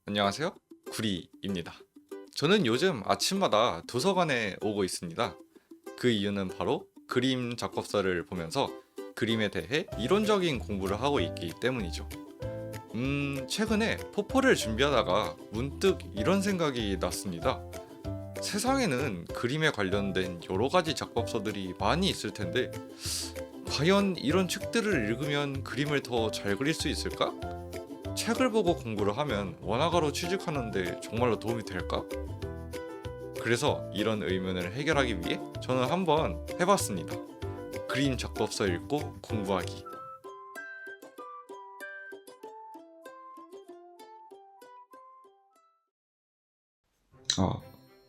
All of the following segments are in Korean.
안녕하세요. 구리입니다. 저는 요즘 아침마다 도서관에 오고 있습니다. 그 이유는 바로 그림 작업서를 보면서 그림에 대해 이론적인 공부를 하고 있기 때문이죠. 최근에 포포를 준비하다가 문득 이런 생각이 났습니다. 세상에는 그림에 관련된 여러 가지 작업서들이 많이 있을 텐데, 과연 이런 책들을 읽으면 그림을 더 잘 그릴 수 있을까? 책을 보고 공부를 하면 원화가로 취직하는데 정말로 도움이 될까? 그래서 이런 의문을 해결하기 위해 저는 한번 해봤습니다. 그림 작법서 읽고 공부하기. 아,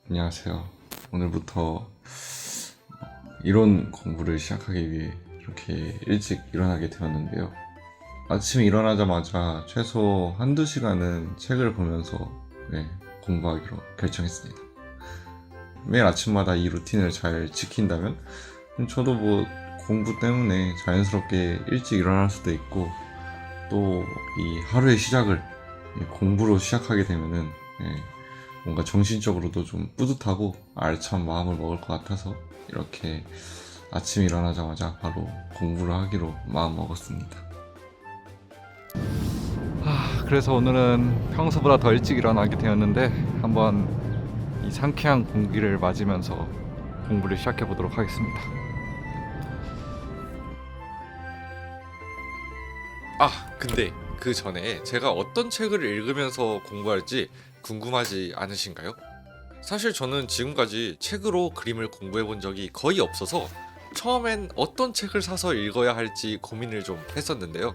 안녕하세요. 오늘부터 이론 공부를 시작하기 위해 이렇게 일찍 일어나게 되었는데요. 아침에 일어나자마자 최소 한두 시간은 책을 보면서 공부하기로 결정했습니다. 매일 아침마다 이 루틴을 잘 지킨다면 저도 공부 때문에 자연스럽게 일찍 일어날 수도 있고, 또 이 하루의 시작을 공부로 시작하게 되면은 뭔가 정신적으로도 좀 뿌듯하고 알찬 마음을 먹을 것 같아서 이렇게 아침 일어나자마자 바로 공부를 하기로 마음 먹었습니다. 그래서 오늘은 평소보다 더 일찍 일어나게 되었는데 한번 이 상쾌한 공기를 맞으면서 공부를 시작해 보도록 하겠습니다. 근데 그 전에 제가 어떤 책을 읽으면서 공부할지 궁금하지 않으신가요? 사실 저는 지금까지 책으로 그림을 공부해 본 적이 거의 없어서 처음엔 어떤 책을 사서 읽어야 할지 고민을 좀 했었는데요.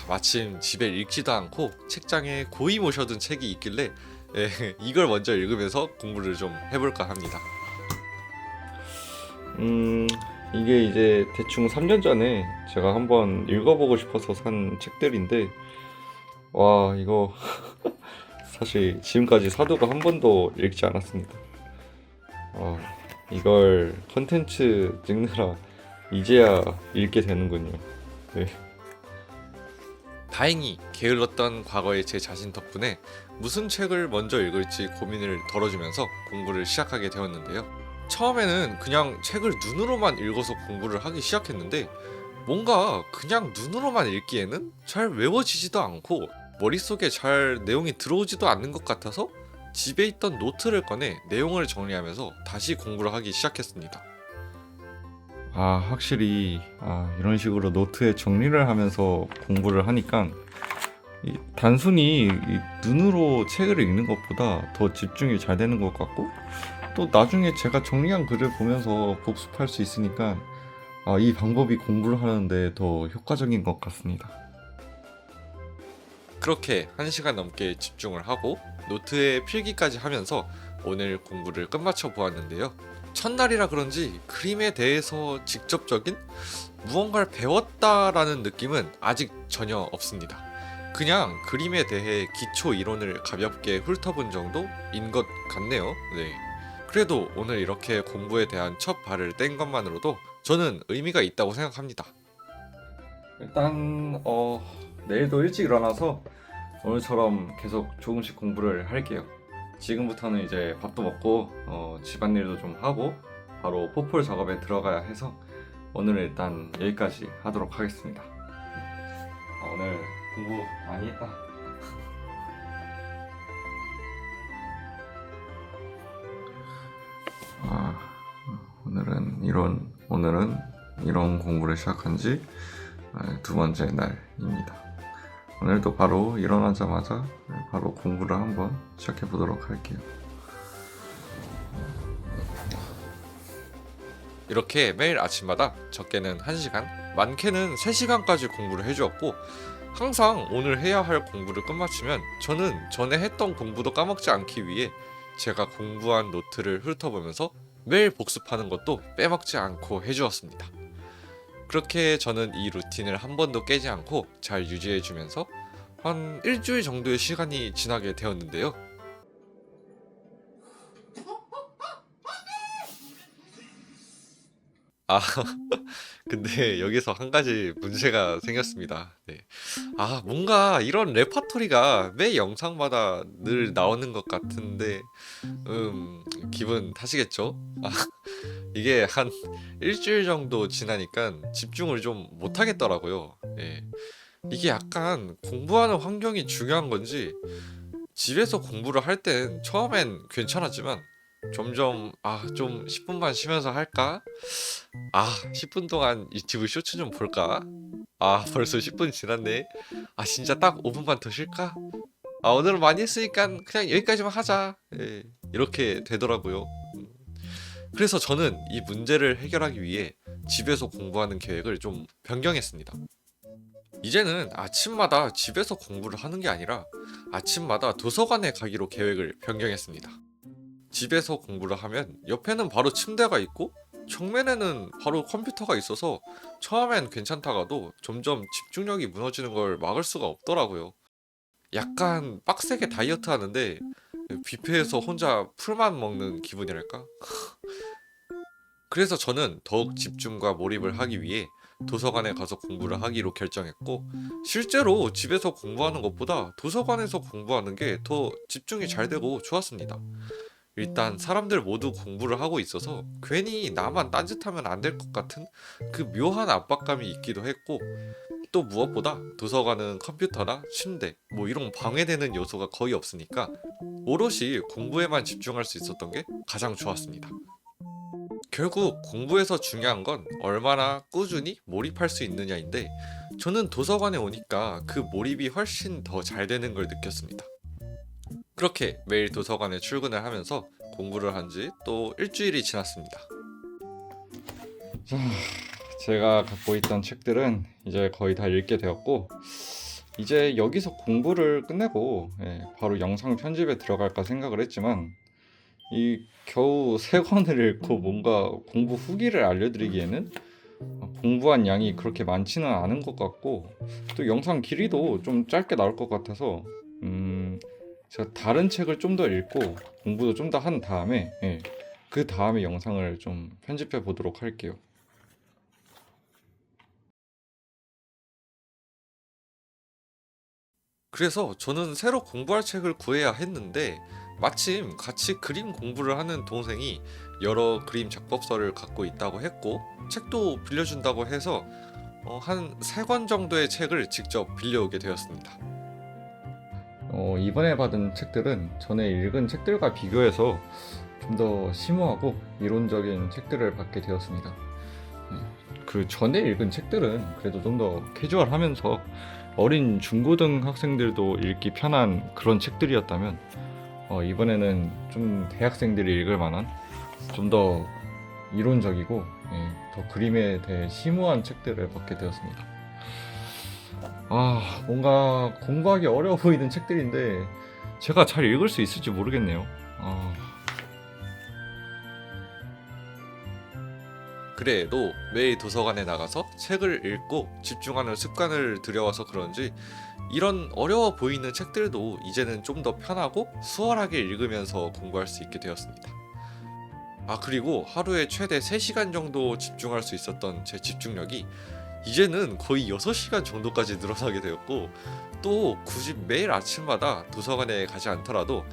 마침 집에 읽지도 않고 책장에 고이 모셔둔 책이 있길래 이걸 먼저 읽으면서 공부를 좀 해볼까 합니다. 이게 이제 대충 3년 전에 제가 한번 읽어보고 싶어서 산 책들인데, 와, 이거 사실 지금까지 사도가 한 번도 읽지 않았습니다. 이걸 컨텐츠 찍느라 이제야 읽게 되는군요. 네. 다행히 게을렀던 과거의 제 자신 덕분에 무슨 책을 먼저 읽을지 고민을 덜어주면서 공부를 시작하게 되었는데요. 처음에는 그냥 책을 눈으로만 읽어서 공부를 하기 시작했는데, 뭔가 그냥 눈으로만 읽기에는 잘 외워지지도 않고 머릿속에 잘 내용이 들어오지도 않는 것 같아서 집에 있던 노트를 꺼내 내용을 정리하면서 다시 공부를 하기 시작했습니다. 확실히 이런 식으로 노트에 정리를 하면서 공부를 하니까 단순히 눈으로 책을 읽는 것보다 더 집중이 잘 되는 것 같고, 또 나중에 제가 정리한 글을 보면서 복습할 수 있으니까 이 방법이 공부를 하는데 더 효과적인 것 같습니다. 그렇게 1시간 넘게 집중을 하고 노트에 필기까지 하면서 오늘 공부를 끝마쳐 보았는데요. 첫날이라 그런지 그림에 대해서 직접적인 무언가를 배웠다라는 느낌은 아직 전혀 없습니다. 그냥 그림에 대해 기초 이론을 가볍게 훑어본 정도인 것 같네요. 네. 그래도 오늘 이렇게 공부에 대한 첫 발을 뗀 것만으로도 저는 의미가 있다고 생각합니다. 일단 내일도 일찍 일어나서 오늘처럼 계속 조금씩 공부를 할게요. 지금부터는 이제 밥도 먹고 집안일도 좀 하고 바로 포폴 작업에 들어가야 해서 오늘은 일단 여기까지 하도록 하겠습니다. 오늘 공부 많이 했다. 오늘은 이런 공부를 시작한 지 두 번째 날입니다. 오늘도 바로 일어나자마자 바로 공부를 한번 시작해 보도록 할게요. 이렇게 매일 아침마다 적게는 1시간, 많게는 3시간까지 공부를 해주었고, 항상 오늘 해야 할 공부를 끝마치면 저는 전에 했던 공부도 까먹지 않기 위해 제가 공부한 노트를 훑어보면서 매일 복습하는 것도 빼먹지 않고 해주었습니다. 그렇게 저는 이 루틴을 한 번도 깨지 않고 잘 유지해주면서 한 일주일 정도의 시간이 지나게 되었는데요. 아, 근데 여기서 한 가지 문제가 생겼습니다. 네. 뭔가 이런 레파토리가 매 영상마다 늘 나오는 것 같은데, 기분 탓이겠죠? 이게 한 일주일 정도 지나니까 집중을 좀 못하겠더라고요. 예. 이게 약간 공부하는 환경이 중요한 건지, 집에서 공부를 할 땐 처음엔 괜찮았지만, 점점, 좀 10분만 쉬면서 할까? 10분 동안 유튜브 쇼츠 좀 볼까? 벌써 10분 지났네. 진짜 딱 5분만 더 쉴까? 오늘은 많이 했으니까 그냥 여기까지만 하자. 예, 이렇게 되더라고요. 그래서 저는 이 문제를 해결하기 위해 집에서 공부하는 계획을 좀 변경했습니다. 이제는 아침마다 집에서 공부를 하는 게 아니라 아침마다 도서관에 가기로 계획을 변경했습니다. 집에서 공부를 하면 옆에는 바로 침대가 있고 정면에는 바로 컴퓨터가 있어서 처음엔 괜찮다가도 점점 집중력이 무너지는 걸 막을 수가 없더라고요. 약간 빡세게 다이어트 하는데 뷔페에서 혼자 풀만 먹는 기분이랄까? 그래서 저는 더욱 집중과 몰입을 하기 위해 도서관에 가서 공부를 하기로 결정했고, 실제로 집에서 공부하는 것보다 도서관에서 공부하는 게 더 집중이 잘 되고 좋았습니다. 일단 사람들 모두 공부를 하고 있어서 괜히 나만 딴짓하면 안 될 것 같은 그 묘한 압박감이 있기도 했고, 또 무엇보다 도서관은 컴퓨터나 침대 뭐 이런 방해되는 요소가 거의 없으니까 오롯이 공부에만 집중할 수 있었던 게 가장 좋았습니다. 결국 공부에서 중요한 건 얼마나 꾸준히 몰입할 수 있느냐인데, 저는 도서관에 오니까 그 몰입이 훨씬 더 잘 되는 걸 느꼈습니다. 그렇게 매일 도서관에 출근을 하면서 공부를 한 지 또 일주일이 지났습니다. 자, 제가 갖고 있던 책들은 이제 거의 다 읽게 되었고, 이제 여기서 공부를 끝내고 바로 영상 편집에 들어갈까 생각을 했지만, 이 겨우 3권을 읽고 뭔가 공부 후기를 알려드리기에는 공부한 양이 그렇게 많지는 않은 것 같고, 또 영상 길이도 좀 짧게 나올 것 같아서 제가 다른 책을 좀 더 읽고 공부도 좀 더 한 다음에 그 다음에 영상을 좀 편집해 보도록 할게요. 그래서 저는 새로 공부할 책을 구해야 했는데, 마침 같이 그림 공부를 하는 동생이 여러 그림 작법서를 갖고 있다고 했고 책도 빌려준다고 해서 한 3권 정도의 책을 직접 빌려오게 되었습니다. 이번에 받은 책들은 전에 읽은 책들과 비교해서 좀 더 심오하고 이론적인 책들을 받게 되었습니다. 그 전에 읽은 책들은 그래도 좀 더 캐주얼하면서 어린 중고등 학생들도 읽기 편한 그런 책들이었다면, 이번에는 좀 대학생들이 읽을 만한 좀 더 이론적이고 더 그림에 대해 심오한 책들을 받게 되었습니다. 뭔가 공부하기 어려워 보이는 책들인데 제가 잘 읽을 수 있을지 모르겠네요. 그래도 매일 도서관에 나가서 책을 읽고 집중하는 습관을 들여와서 그런지 이런 어려워 보이는 책들도 이제는 좀 더 편하고 수월하게 읽으면서 공부할 수 있게 되었습니다. 그리고 하루에 최대 3시간 정도 집중할 수 있었던 제 집중력이 이제는 거의 6시간 정도까지 늘어나게 되었고, 또 굳이 매일 아침마다 도서관에 가지 않더라도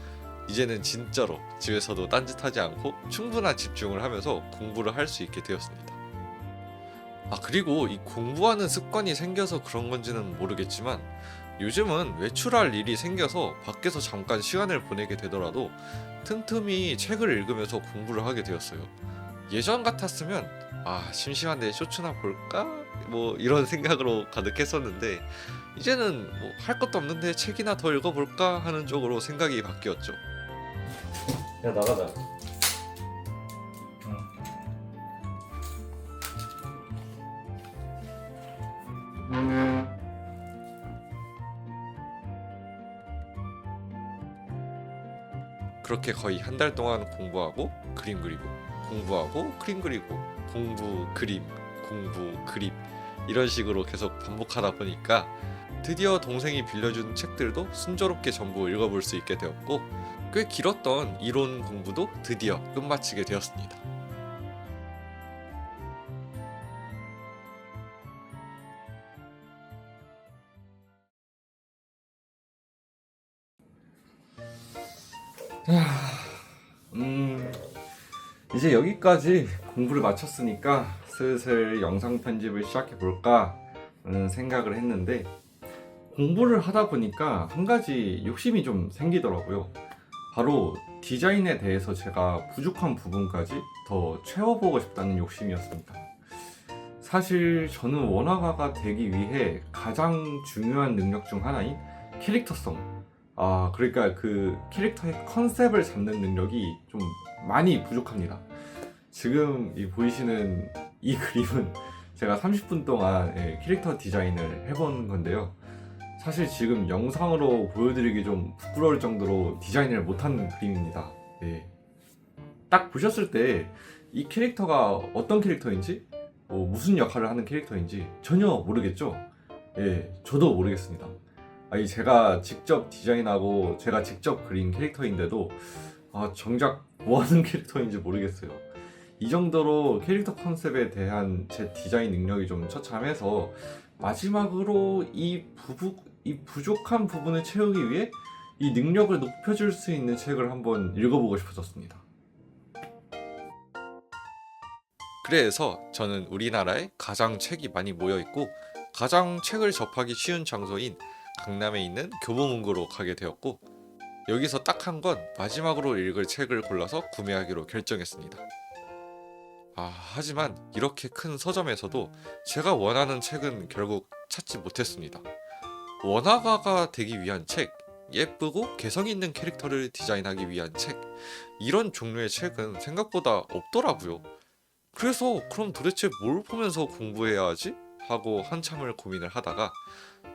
이제는 진짜로 집에서도 딴짓하지 않고 충분한 집중을 하면서 공부를 할 수 있게 되었습니다. 그리고 이 공부하는 습관이 생겨서 그런 건지는 모르겠지만 요즘은 외출할 일이 생겨서 밖에서 잠깐 시간을 보내게 되더라도 틈틈이 책을 읽으면서 공부를 하게 되었어요. 예전 같았으면 심심한데 쇼츠나 볼까? 뭐 이런 생각으로 가득했었는데, 이제는 뭐 할 것도 없는데 책이나 더 읽어볼까 하는 쪽으로 생각이 바뀌었죠. 야, 나가자. 그렇게 거의 한 달 동안 공부하고 그림 그리고 공부하고 그림 그리고 공부 그림 공부 그림 이런 식으로 계속 반복하다 보니까 드디어 동생이 빌려준 책들도 순조롭게 전부 읽어볼 수 있게 되었고, 꽤 길었던 이론 공부도 드디어 끝마치게 되었습니다. 음, 이제 여기까지 공부를 마쳤으니까 슬슬 영상 편집을 시작해 볼까 생각을 했는데, 공부를 하다 보니까 한 가지 욕심이 좀 생기더라고요. 바로 디자인에 대해서 제가 부족한 부분까지 더 채워보고 싶다는 욕심이었습니다. 사실 저는 원화가가 되기 위해 가장 중요한 능력 중 하나인 캐릭터성, 그러니까 그 캐릭터의 컨셉을 잡는 능력이 좀 많이 부족합니다. 지금 이 보이시는 이 그림은 제가 30분 동안 캐릭터 디자인을 해본 건데요. 사실 지금 영상으로 보여드리기 좀 부끄러울 정도로 디자인을 못한 그림입니다. 네. 딱 보셨을 때 이 캐릭터가 어떤 캐릭터인지, 무슨 역할을 하는 캐릭터인지 전혀 모르겠죠? 예, 저도 모르겠습니다. 아니, 제가 직접 디자인하고 제가 직접 그린 캐릭터인데도 정작 뭐 하는 캐릭터인지 모르겠어요. 이 정도로 캐릭터 컨셉에 대한 제 디자인 능력이 좀 처참해서 마지막으로 이 부족한 부분을 채우기 위해 이 능력을 높여줄 수 있는 책을 한번 읽어보고 싶어졌습니다. 그래서 저는 우리나라에 가장 책이 많이 모여있고 가장 책을 접하기 쉬운 장소인 강남에 있는 교보문고로 가게 되었고, 여기서 딱 한 권 마지막으로 읽을 책을 골라서 구매하기로 결정했습니다. 하지만 이렇게 큰 서점에서도 제가 원하는 책은 결국 찾지 못했습니다. 원화가가 되기 위한 책, 예쁘고 개성 있는 캐릭터를 디자인하기 위한 책, 이런 종류의 책은 생각보다 없더라고요. 그래서 그럼 도대체 뭘 보면서 공부해야 하지? 하고 한참을 고민을 하다가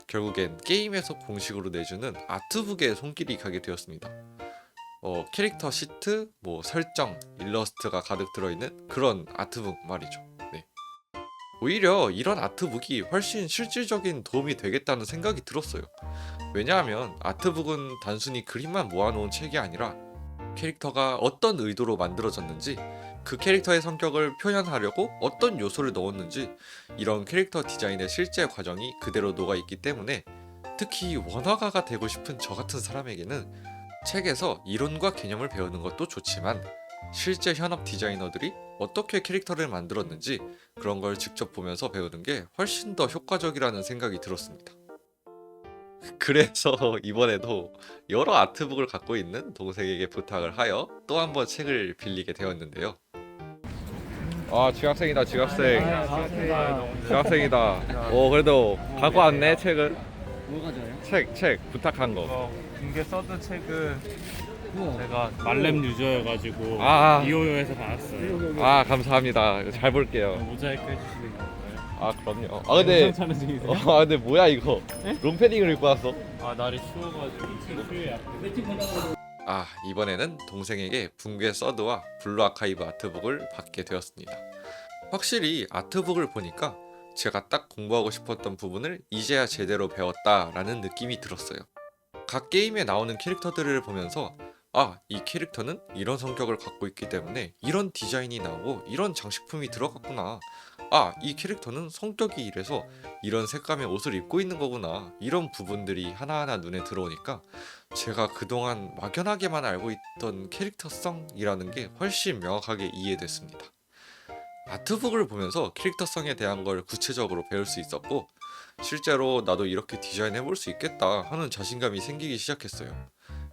결국엔 게임에서 공식으로 내주는 아트북에 손길이 가게 되었습니다. 캐릭터 시트, 설정, 일러스트가 가득 들어있는 그런 아트북 말이죠. 네. 오히려 이런 아트북이 훨씬 실질적인 도움이 되겠다는 생각이 들었어요. 왜냐하면 아트북은 단순히 그림만 모아놓은 책이 아니라 캐릭터가 어떤 의도로 만들어졌는지, 그 캐릭터의 성격을 표현하려고 어떤 요소를 넣었는지, 이런 캐릭터 디자인의 실제 과정이 그대로 녹아있기 때문에 특히 원화가가 되고 싶은 저 같은 사람에게는 책에서 이론과 개념을 배우는 것도 좋지만 실제 현업 디자이너들이 어떻게 캐릭터를 만들었는지 그런 걸 직접 보면서 배우는 게 훨씬 더 효과적이라는 생각이 들었습니다. 그래서 이번에도 여러 아트북을 갖고 있는 동생에게 부탁을 하여 또 한 번 책을 빌리게 되었는데요. 지각생이다, 지각생. 지각생이다. 그래도 갖고 왔네, 책은. 뭐 가져요? 책 부탁한 거. 붕괴 서드 책은 제가 말렘 유저여가지고 아. 이오요에서 받았어요. 감사합니다. 잘 볼게요. 모자이크 해주시는 건가요? 그럼요. 근데 영상 촬영 중이세요? 근데 뭐야 이거? 롱패딩을 입고 왔어? 날이 추워가지고 휴일 앞에 이번에는 동생에게 붕괴 서드와 블루 아카이브 아트북을 받게 되었습니다. 확실히 아트북을 보니까 제가 딱 공부하고 싶었던 부분을 이제야 제대로 배웠다라는 느낌이 들었어요. 각 게임에 나오는 캐릭터들을 보면서 이 캐릭터는 이런 성격을 갖고 있기 때문에 이런 디자인이 나오고 이런 장식품이 들어갔구나. 이 캐릭터는 성격이 이래서 이런 색감의 옷을 입고 있는 거구나. 이런 부분들이 하나하나 눈에 들어오니까 제가 그동안 막연하게만 알고 있던 캐릭터성이라는 게 훨씬 명확하게 이해됐습니다. 아트북을 보면서 캐릭터성에 대한 걸 구체적으로 배울 수 있었고, 실제로 나도 이렇게 디자인해볼 수 있겠다 하는 자신감이 생기기 시작했어요.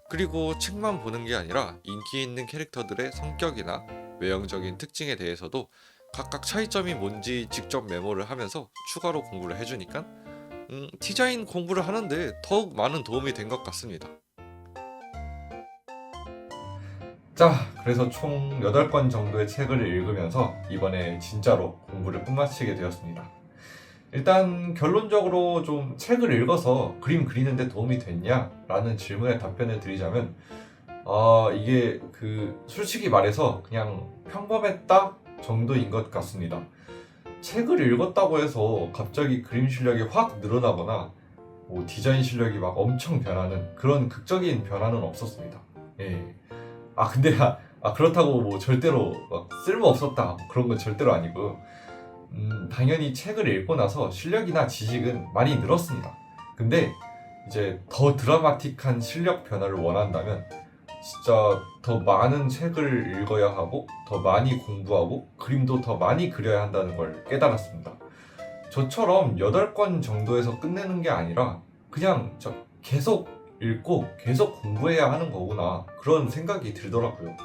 그리고 책만 보는 게 아니라 인기 있는 캐릭터들의 성격이나 외형적인 특징에 대해서도 각각 차이점이 뭔지 직접 메모를 하면서 추가로 공부를 해주니까 디자인 공부를 하는데 더욱 많은 도움이 된 것 같습니다. 그래서 총 8권 정도의 책을 읽으면서 이번에 진짜로 공부를 끝마치게 되었습니다. 일단 결론적으로 좀 책을 읽어서 그림 그리는데 도움이 됐냐? 라는 질문에 답변을 드리자면 이게 솔직히 말해서 그냥 평범했다 정도인 것 같습니다. 책을 읽었다고 해서 갑자기 그림 실력이 확 늘어나거나 디자인 실력이 막 엄청 변하는 그런 극적인 변화는 없었습니다. 예. 근데 그렇다고 절대로 막 쓸모 없었다 그런 건 절대로 아니고, 당연히 책을 읽고 나서 실력이나 지식은 많이 늘었습니다. 근데 이제 더 드라마틱한 실력 변화를 원한다면 진짜 더 많은 책을 읽어야 하고 더 많이 공부하고 그림도 더 많이 그려야 한다는 걸 깨달았습니다. 저처럼 8권 정도에서 끝내는 게 아니라 그냥 계속 읽고 계속 공부해야 하는 거구나, 그런 생각이 들더라고요.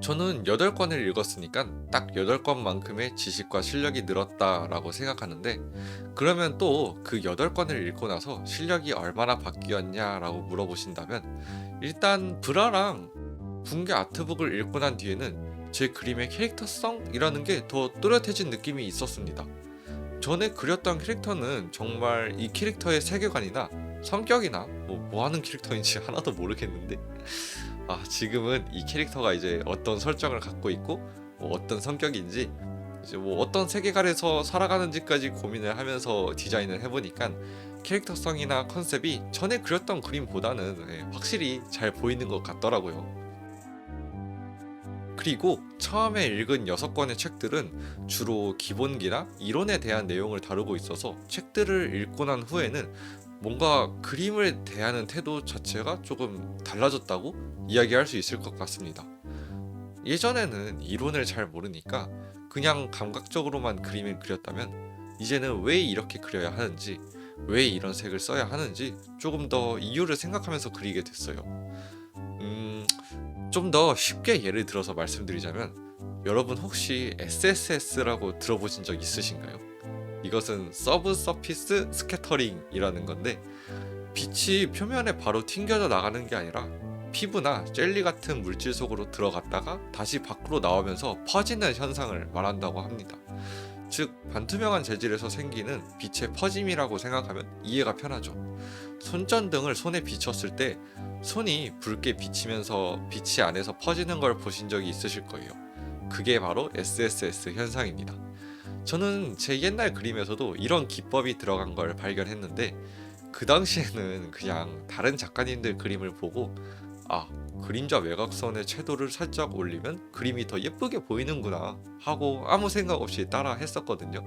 저는 8권을 읽었으니까 딱 8권만큼의 지식과 실력이 늘었다라고 생각하는데, 그러면 또 그 8권을 읽고 나서 실력이 얼마나 바뀌었냐라고 물어보신다면, 일단 브라랑 붕괴 아트북을 읽고 난 뒤에는 제 그림의 캐릭터성이라는 게 더 또렷해진 느낌이 있었습니다. 전에 그렸던 캐릭터는 정말 이 캐릭터의 세계관이나 성격이나 뭐 하는 캐릭터인지 하나도 모르겠는데, 지금은 이 캐릭터가 이제 어떤 설정을 갖고 있고 어떤 성격인지, 이제 어떤 세계관에서 살아가는지까지 고민을 하면서 디자인을 해보니까 캐릭터성이나 컨셉이 전에 그렸던 그림보다는 확실히 잘 보이는 것 같더라고요. 그리고 처음에 읽은 6권의 책들은 주로 기본기나 이론에 대한 내용을 다루고 있어서, 책들을 읽고 난 후에는 뭔가 그림을 대하는 태도 자체가 조금 달라졌다고 이야기할 수 있을 것 같습니다. 예전에는 이론을 잘 모르니까 그냥 감각적으로만 그림을 그렸다면, 이제는 왜 이렇게 그려야 하는지, 왜 이런 색을 써야 하는지 조금 더 이유를 생각하면서 그리게 됐어요. 좀 더 쉽게 예를 들어서 말씀드리자면, 여러분 혹시 SSS라고 들어보신 적 있으신가요? 이것은 서브 서피스 스캐터링이라는 건데, 빛이 표면에 바로 튕겨져 나가는 게 아니라 피부나 젤리 같은 물질 속으로 들어갔다가 다시 밖으로 나오면서 퍼지는 현상을 말한다고 합니다. 즉, 반투명한 재질에서 생기는 빛의 퍼짐이라고 생각하면 이해가 편하죠. 손전등을 손에 비쳤을 때 손이 붉게 비치면서 빛이 안에서 퍼지는 걸 보신 적이 있으실 거예요. 그게 바로 SSS 현상입니다. 저는 제 옛날 그림에서도 이런 기법이 들어간 걸 발견했는데, 그 당시에는 그냥 다른 작가님들 그림을 보고 그림자 외곽선의 채도를 살짝 올리면 그림이 더 예쁘게 보이는구나 하고 아무 생각 없이 따라 했었거든요.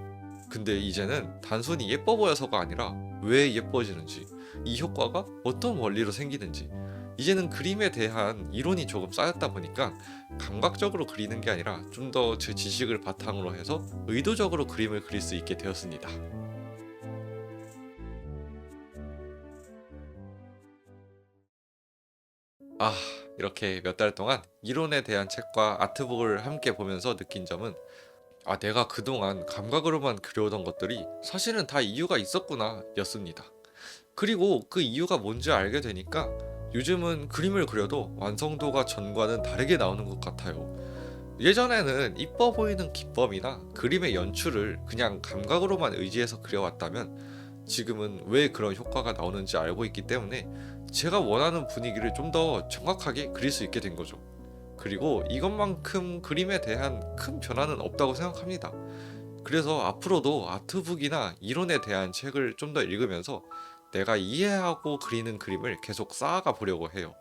근데 이제는 단순히 예뻐 보여서가 아니라 왜 예뻐지는지, 이 효과가 어떤 원리로 생기는지, 이제는 그림에 대한 이론이 조금 쌓였다 보니까 감각적으로 그리는 게 아니라 좀 더 제 지식을 바탕으로 해서 의도적으로 그림을 그릴 수 있게 되었습니다. 이렇게 몇 달 동안 이론에 대한 책과 아트북을 함께 보면서 느낀 점은, 내가 그동안 감각으로만 그려오던 것들이 사실은 다 이유가 있었구나 였습니다. 그리고 그 이유가 뭔지 알게 되니까 요즘은 그림을 그려도 완성도가 전과는 다르게 나오는 것 같아요. 예전에는 이뻐 보이는 기법이나 그림의 연출을 그냥 감각으로만 의지해서 그려왔다면, 지금은 왜 그런 효과가 나오는지 알고 있기 때문에 제가 원하는 분위기를 좀 더 정확하게 그릴 수 있게 된 거죠. 그리고 이것만큼 그림에 대한 큰 변화는 없다고 생각합니다. 그래서 앞으로도 아트북이나 이론에 대한 책을 좀 더 읽으면서 내가 이해하고 그리는 그림을 계속 쌓아가 보려고 해요.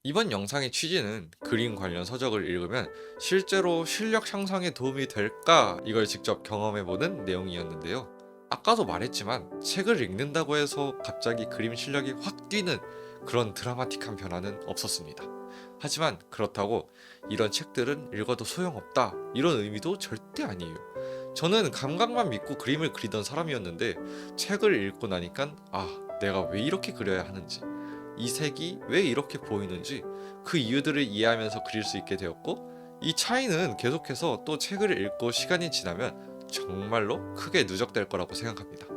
이번 영상의 취지는 그림 관련 서적을 읽으면 실제로 실력 향상에 도움이 될까, 이걸 직접 경험해보는 내용이었는데요. 아까도 말했지만 책을 읽는다고 해서 갑자기 그림 실력이 확 뛰는 그런 드라마틱한 변화는 없었습니다. 하지만 그렇다고 이런 책들은 읽어도 소용없다, 이런 의미도 절대 아니에요. 저는 감각만 믿고 그림을 그리던 사람이었는데, 책을 읽고 나니까 내가 왜 이렇게 그려야 하는지, 이 색이 왜 이렇게 보이는지, 그 이유들을 이해하면서 그릴 수 있게 되었고, 이 차이는 계속해서 또 책을 읽고 시간이 지나면 정말로 크게 누적될 거라고 생각합니다.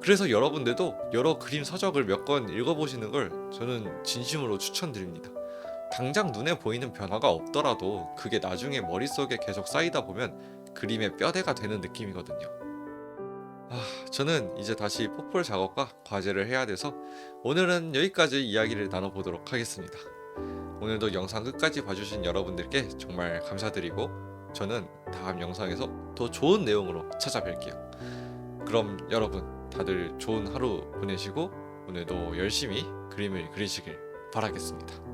그래서 여러분들도 여러 그림 서적을 몇 권 읽어보시는 걸 저는 진심으로 추천드립니다. 당장 눈에 보이는 변화가 없더라도 그게 나중에 머릿속에 계속 쌓이다 보면 그림의 뼈대가 되는 느낌이거든요. 저는 이제 다시 포폴 작업과 과제를 해야 돼서 오늘은 여기까지 이야기를 나눠보도록 하겠습니다. 오늘도 영상 끝까지 봐주신 여러분들께 정말 감사드리고, 저는 다음 영상에서 더 좋은 내용으로 찾아뵐게요. 그럼 여러분 다들 좋은 하루 보내시고 오늘도 열심히 그림을 그리시길 바라겠습니다.